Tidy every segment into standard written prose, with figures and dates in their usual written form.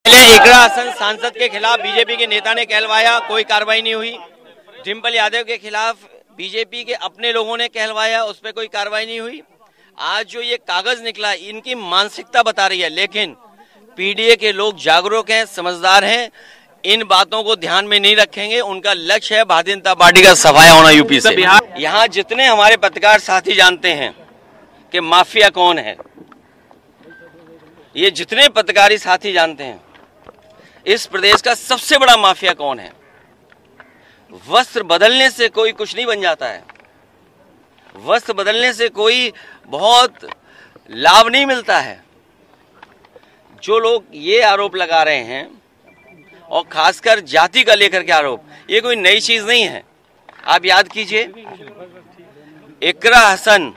पहले इकरा हसन सांसद के खिलाफ बीजेपी के नेता ने कहलवाया, कोई कार्रवाई नहीं हुई। डिम्पल यादव के खिलाफ बीजेपी के अपने लोगों ने कहलवाया, उस पर कोई कार्रवाई नहीं हुई। आज जो ये कागज निकला, इनकी मानसिकता बता रही है। लेकिन पीडीए के लोग जागरूक हैं, समझदार हैं, इन बातों को ध्यान में नहीं रखेंगे। उनका लक्ष्य है भारतीय जनता पार्टी का सफाया होना यूपी से। यहाँ जितने हमारे पत्रकार साथी जानते हैं कि माफिया कौन है, ये जितने पत्रकारी साथी जानते हैं इस प्रदेश का सबसे बड़ा माफिया कौन है। वस्त्र बदलने से कोई कुछ नहीं बन जाता है, वस्त्र बदलने से कोई बहुत लाभ नहीं मिलता है। जो लोग ये आरोप लगा रहे हैं और खासकर जाति का लेकर के आरोप, ये कोई नई चीज नहीं है। आप याद कीजिए, इकरा हसन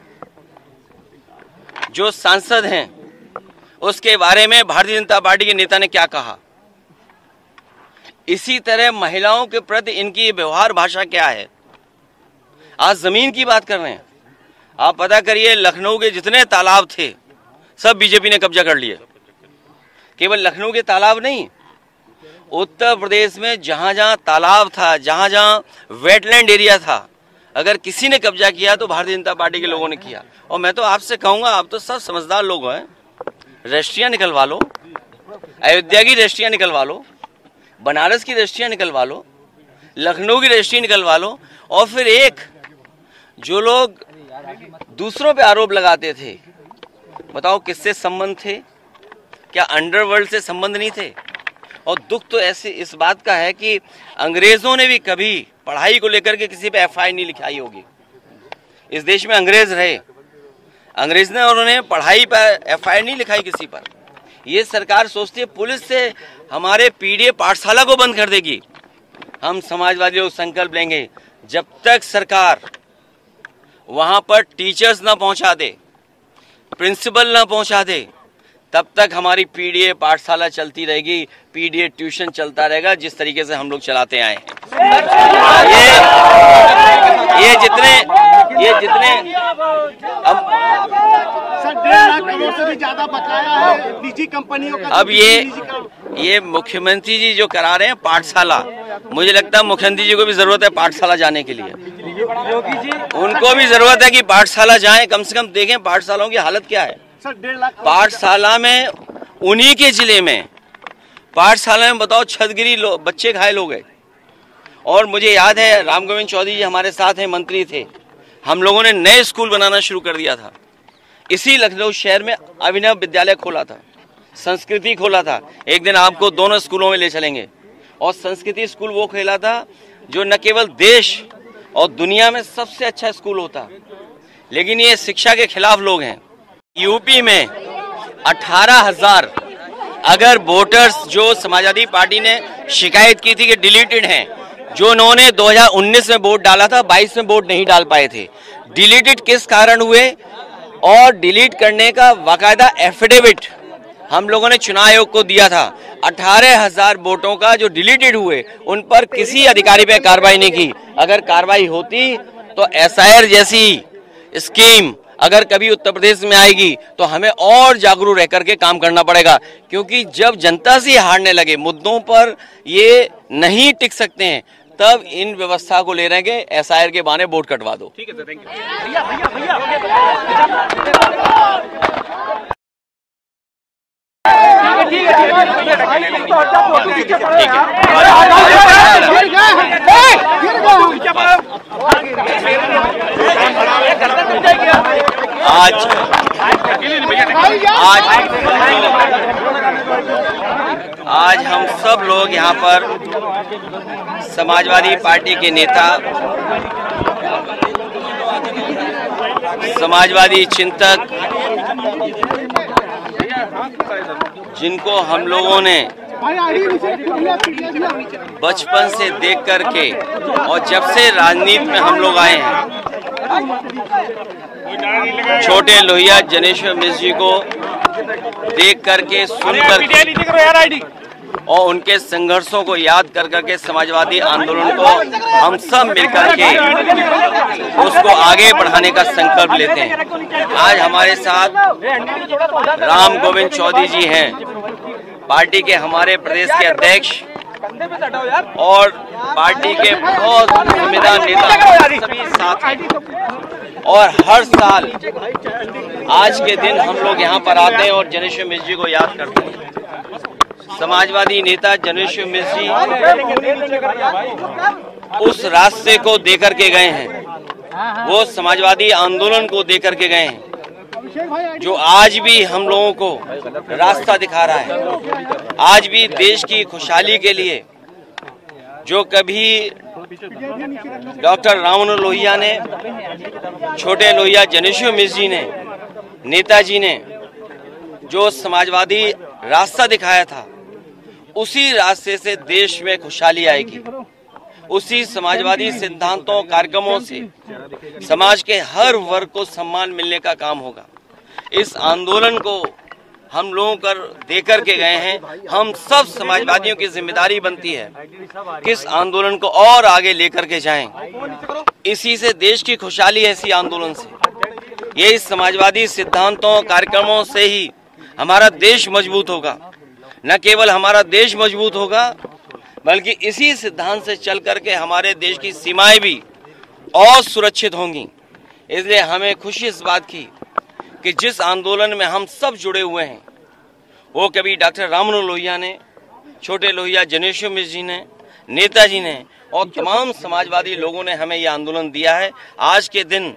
जो सांसद हैं उसके बारे में भारतीय जनता पार्टी के नेता ने क्या कहा। इसी तरह महिलाओं के प्रति इनकी व्यवहार भाषा क्या है। आज जमीन की बात कर रहे हैं। आप पता करिए, लखनऊ के जितने तालाब थे सब बीजेपी ने कब्जा कर लिए। केवल लखनऊ के तालाब नहीं, उत्तर प्रदेश में जहां जहां तालाब था, जहां जहां वेटलैंड एरिया था, अगर किसी ने कब्जा किया तो भारतीय जनता पार्टी के लोगों ने किया। और मैं तो आपसे कहूंगा, आप तो सब समझदार लोग हैं, रजिस्ट्रियां निकलवा लो, अयोध्या की रजिस्ट्रियां निकलवा लो, बनारस की रजिस्ट्रियां निकलवा लो, लखनऊ की रजिस्ट्री निकलवा लो। और फिर एक जो लोग दूसरों पे आरोप लगाते थे, बताओ किससे संबंध थे? क्या अंडरवर्ल्ड से संबंध नहीं थे? और दुख तो ऐसे इस बात का है कि अंग्रेजों ने भी कभी पढ़ाई को लेकर के किसी पे एफआईआर नहीं लिखाई होगी। इस देश में अंग्रेज रहे, अंग्रेज ने उन्होंने पढ़ाई पर एफआईआर नहीं लिखाई किसी पर। ये सरकार सोचती है पुलिस से हमारे पीडीए पाठशाला को बंद कर देगी। हम समाजवादी लोग संकल्प लेंगे, जब तक सरकार वहां पर टीचर्स ना पहुंचा दे, प्रिंसिपल ना पहुंचा दे, तब तक हमारी पीडीए पाठशाला चलती रहेगी, पीडीए ट्यूशन चलता रहेगा, जिस तरीके से हम लोग चलाते आए हैं। ये जितने अब 1.5 लाख करोड़ से भी ज्यादा बकाया है निजी कंपनियों का। अब ये मुख्यमंत्री जी जो करा रहे हैं पाठशाला, मुझे लगता है मुख्यमंत्री जी को भी जरूरत है पाठशाला जाने के लिए। उनको भी जरूरत है कि पाठशाला जाएं, कम से कम देखें पाठशालाओं की हालत क्या है। पाठशाला में उन्हीं के जिले में पाठशाला में बताओ छतगिरी बच्चे घायल हो गए। और मुझे याद है राम गोविंद चौधरी जी हमारे साथ हैं, मंत्री थे, हम लोगों ने नए स्कूल बनाना शुरू कर दिया था। इसी लखनऊ शहर में अभिनव विद्यालय खोला था, संस्कृति खोला था। एक दिन आपको दोनों स्कूलों में ले चलेंगे। और संस्कृति स्कूल वो खेला था जो न केवल देश और दुनिया में सबसे अच्छा स्कूल होता। लेकिन ये शिक्षा के खिलाफ लोग हैं। यूपी में 18,000 अगर वोटर्स जो समाजवादी पार्टी ने शिकायत की थी कि डिलीटेड हैं, जो उन्होंने 2019 में वोट डाला था, 22 में वोट नहीं डाल पाए थे। डिलीटेड किस कारण हुए, और डिलीट करने का बाकायदा एफिडेविट हम लोगों ने चुनाव आयोग को दिया था। 18,000 वोटों का जो डिलीटेड हुए, उन पर किसी अधिकारी पे कार्रवाई नहीं की। अगर कार्रवाई होती तो एसआईआर जैसी स्कीम अगर कभी उत्तर प्रदेश में आएगी तो हमें और जागरूक रह करके काम करना पड़ेगा। क्योंकि जब जनता से हारने लगे, मुद्दों पर ये नहीं टिक सकते हैं, तब इन व्यवस्था को ले रहेंगे, एसआईआर के बहाने वोट कटवा दो। ठीक है सर, थैंक आज हम सब लोग यहाँ पर समाजवादी पार्टी के नेता, समाजवादी चिंतक, जिनको हम लोगों ने बचपन से देख करके और जब से राजनीति में हम लोग आए हैं, छोटे लोहिया जनेश्वर मिश्र जी को देख करके, सुन करके और उनके संघर्षों को याद कर करके समाजवादी आंदोलन को हम सब मिलकर के उसको आगे बढ़ाने का संकल्प लेते हैं। आज हमारे साथ राम गोविंद चौधरी जी हैं, पार्टी के हमारे प्रदेश के अध्यक्ष और पार्टी के बहुत जिम्मेदार नेता सभी साथ हैं। और हर साल आज के दिन हम लोग यहाँ पर आते हैं और जनेश्वर मिश्र जी को याद करते हैं। समाजवादी नेता जनेश्वर मिश्र जी उस रास्ते को देकर के गए हैं, वो समाजवादी आंदोलन को देकर के गए हैं जो आज भी हम लोगों को रास्ता दिखा रहा है। आज भी देश की खुशहाली के लिए जो कभी डॉक्टर राम मनोहर लोहिया ने, छोटे लोहिया जनेश्वर मिश्र जी ने, नेताजी ने जो समाजवादी रास्ता दिखाया था, उसी रास्ते से देश में खुशहाली आएगी। उसी समाजवादी सिद्धांतों कार्यक्रमों से समाज के हर वर्ग को सम्मान मिलने का काम होगा। इस आंदोलन को हम लोगों कर देकर के गए हैं। हम सब समाजवादियों की जिम्मेदारी बनती है कि इस आंदोलन को और आगे लेकर के जाएं। इसी से देश की खुशहाली है, इसी आंदोलन से। ये इस समाजवादी सिद्धांतों कार्यक्रमों से ही हमारा देश मजबूत होगा। न केवल हमारा देश मजबूत होगा, बल्कि इसी सिद्धांत से चल करके हमारे देश की सीमाएं भी और सुरक्षित होंगी। इसलिए हमें खुशी इस बात की कि जिस आंदोलन में हम सब जुड़े हुए हैं, वो कभी डॉक्टर राम मनोहर लोहिया ने, छोटे लोहिया जनेश्वर मिश्र जी ने, नेताजी ने और तमाम समाजवादी लोगों ने हमें ये आंदोलन दिया है। आज के दिन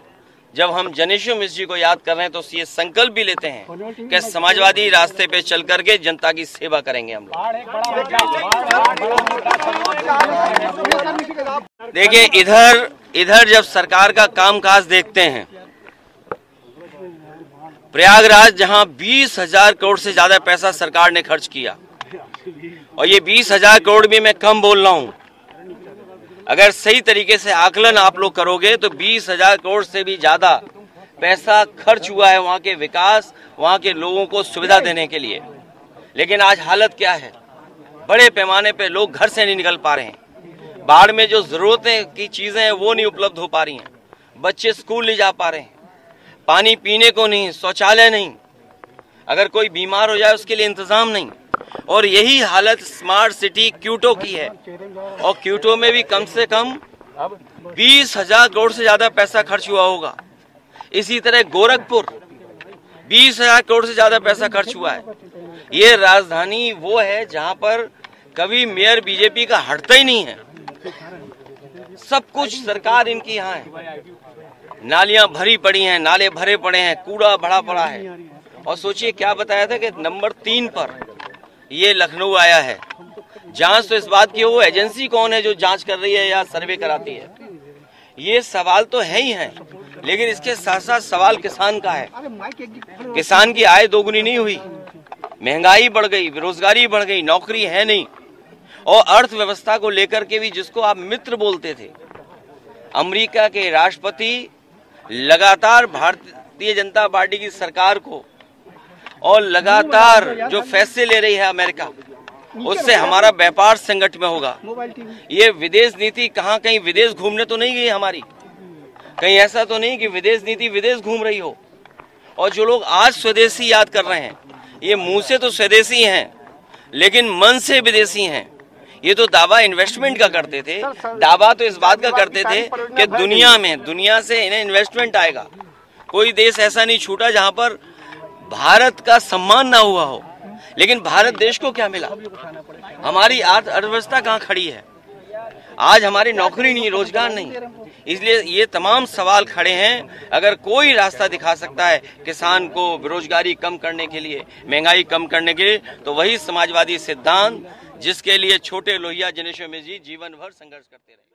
जब हम जनेश्वर मिश्र जी को याद कर रहे हैं तो ये संकल्प भी लेते हैं कि समाजवादी रास्ते पे चल करके जनता की सेवा करेंगे हम लोग। देखिए, इधर जब सरकार का कामकाज देखते हैं, प्रयागराज जहां 20,000 करोड़ से ज्यादा पैसा सरकार ने खर्च किया, और ये 20,000 करोड़ भी मैं कम बोल रहा हूं, अगर सही तरीके से आकलन आप लोग करोगे तो 20,000 करोड़ से भी ज्यादा पैसा खर्च हुआ है वहां के विकास, वहां के लोगों को सुविधा देने के लिए। लेकिन आज हालत क्या है? बड़े पैमाने पे लोग घर से नहीं निकल पा रहे हैं। बाढ़ में जो जरूरतें की चीजें हैं वो नहीं उपलब्ध हो पा रही हैं। बच्चे स्कूल नहीं जा पा रहे हैं, पानी पीने को नहीं, शौचालय नहीं, अगर कोई बीमार हो जाए उसके लिए इंतजाम नहीं। और यही हालत स्मार्ट सिटी क्यूटो की है, और क्यूटो में भी कम से कम 20,000 करोड़ से ज्यादा पैसा खर्च हुआ होगा। इसी तरह गोरखपुर 20,000 करोड़ से ज्यादा पैसा खर्च हुआ है। ये राजधानी वो है जहां पर कभी मेयर बीजेपी का हटता ही नहीं है। सब कुछ सरकार इनकी यहाँ है। नालियां भरी पड़ी हैं, नाले भरे पड़े हैं, कूड़ा भरा पड़ा है। और सोचिए क्या बताया था कि नंबर 3 पर ये लखनऊ आया है। जांच तो इस बात की, वो एजेंसी कौन है जो जांच कर रही है या सर्वे कराती है? ये सवाल तो है ही है, लेकिन इसके साथ साथ सवाल किसान का है। किसान की आय दोगुनी नहीं हुई, महंगाई बढ़ गई, बेरोजगारी बढ़ गई, नौकरी है नहीं। और अर्थव्यवस्था को लेकर के भी, जिसको आप मित्र बोलते थे, अमेरिका के राष्ट्रपति लगातार भारतीय जनता पार्टी की सरकार को और लगातार जो फैसले ले रही है अमेरिका, उससे हमारा व्यापार संकट में होगा। ये विदेश नीति कहाँ कहीं विदेश घूमने तो नहीं गई हमारी, कहीं ऐसा तो नहीं कि विदेश नीति विदेश घूम रही हो। और जो लोग आज स्वदेशी याद कर रहे हैं, ये मुंह से तो स्वदेशी हैं लेकिन मन से विदेशी हैं। ये तो दावा इन्वेस्टमेंट का करते थे, दावा तो इस बात का करते थे कि दुनिया से इन्हें इन्वेस्टमेंट आएगा। कोई देश ऐसा नहीं छूटा जहां पर भारत का सम्मान ना हुआ हो। लेकिन भारत देश को क्या मिला? हमारी अर्थव्यवस्था कहाँ खड़ी है? आज हमारी नौकरी नहीं, रोजगार नहीं। इसलिए ये तमाम सवाल खड़े हैं। अगर कोई रास्ता दिखा सकता है किसान को बेरोजगारी कम करने के लिए, महंगाई कम करने के लिए, तो वही समाजवादी सिद्धांत जिसके लिए छोटे लोहिया जनेश्वर मिश्र जी जीवन भर संघर्ष करते रहे।